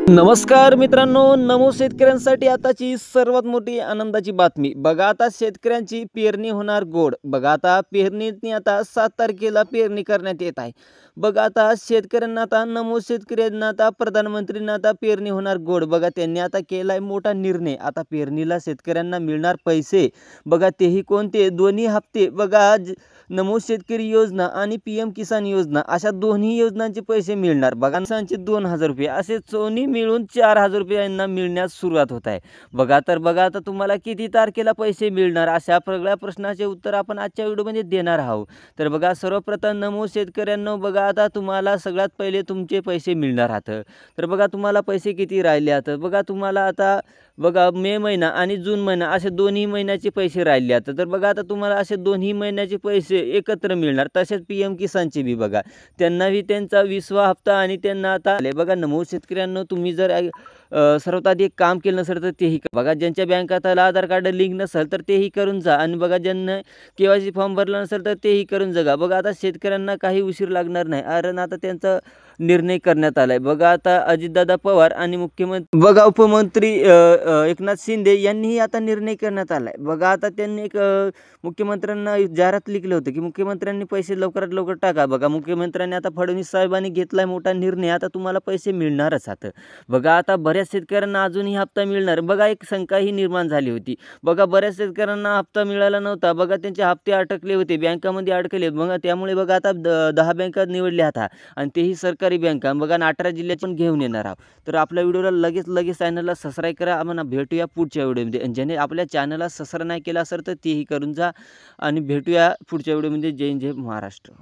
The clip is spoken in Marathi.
नमस्कार मित्रांनो, नमो शेतकऱ्यांसाठी आताची सर्वात मोठी आनंदाची बातमी बघा. आता शेतकऱ्यांची पेरणी होणार गोड. बघा आता पेरणीनी आता 7 तारखेला पेरणी करण्यात येत आहे. बघा आता शेतकऱ्यांना आता नमो शेतकऱ्यांना आता प्रधानमंत्रींना आता पेरणी होणार गोड. बघा त्यांनी आता केलाय मोठा निर्णय. आता पेरणीला शेतकऱ्यांना मिळणार पैसे. बघा तेही कोणते दोन्ही हप्ते. बघा नमो शेतकरी योजना आणि PM किसान योजना अशा दोन्ही योजनांचे पैसे मिळणार. बघा किसानचे 2000 रुपये असे दोन्ही मिळून 4000 रुपये यांना मिळण्यास सुरुवात होत आहे. बघा आता तुम्हाला किती तारखेला पैसे मिळणार अशा सगळ्या प्रश्नाचे उत्तर आपण आजच्या व्हिडिओमध्ये देणार आहोत. तर बघा सर्वप्रथम नमो शेतकऱ्यांनो, बघा आता तुम्हाला सगळ्यात पहिले तुमचे पैसे मिळणार आहेत. तर बघा तुम्हाला पैसे किती राहिले आहेत. बघा तुम्हाला आता बघा मे महिना आणि जून महिना असे दोन्ही महिन्याचे पैसे राहिले आहेत. तर बघा आता तुम्हाला असे दोन्ही महिन्याचे पैसे एकत्र मिळणार. तसेच PM किसानचे बी बघा त्यांनाही त्यांचा 20वा हप्ता आणि त्यांना आता बघा नमो शेतकऱ्यांनो, तुम्ही जर सर्वात आधी एक काम केलं नसेल तर तेही बघा. ज्यांच्या बँक खात्याला आधार कार्ड लिंक नसेल तर तेही करून जा आणि बघा ज्यांना KYC फॉर्म भरला नसेल तर तेही करून जा. बघा आता शेतकऱ्यांना काही उशीर लागणार नाही, कारण आता त्यांचा निर्णय करण्यात आलाय. बघा आता अजितदादा पवार आणि मुख्यमंत्री बघा उपमंत्री एकनाथ शिंदे यांनीही आता निर्णय करण्यात आलाय. बघा आता त्यांनी एक मुख्यमंत्र्यांना जाहिरात लिहिलं होतं की मुख्यमंत्र्यांनी पैसे लवकरात लवकर टाका. बघा मुख्यमंत्र्यांनी आता फडणवीस साहेबांनी घेतलाय मोठा निर्णय. आता तुम्हाला पैसे मिळणारच आता. बघा आता बऱ्याच शेतकऱ्यांना अजूनही हप्ता मिळणार. बघा एक शंकाही निर्माण झाली होती. बघा बऱ्याच शेतकऱ्यांना हप्ता मिळाला नव्हता. बघा त्यांचे हप्ते अटकले होते, बँकामध्ये अडकले. बघा त्यामुळे बघा आता 10 बँका निवडल्या आता आणि तेही सरकारी बँका. बघा 18 जिल्ह्यात पण घेऊन येणार आहोत. तर आपल्या व्हिडिओला लगेच चॅनलला सबस्क्राईब करा. आपण भेटूया पुढच्या व्हिडिओमध्ये. आणि ज्याने आपल्या चॅनलला सबस्क्राईब नाही केला असेल तर तेही करून जा आणि भेटूया पुढच्या व्हिडिओमध्ये. जय हिंद, जय महाराष्ट्र.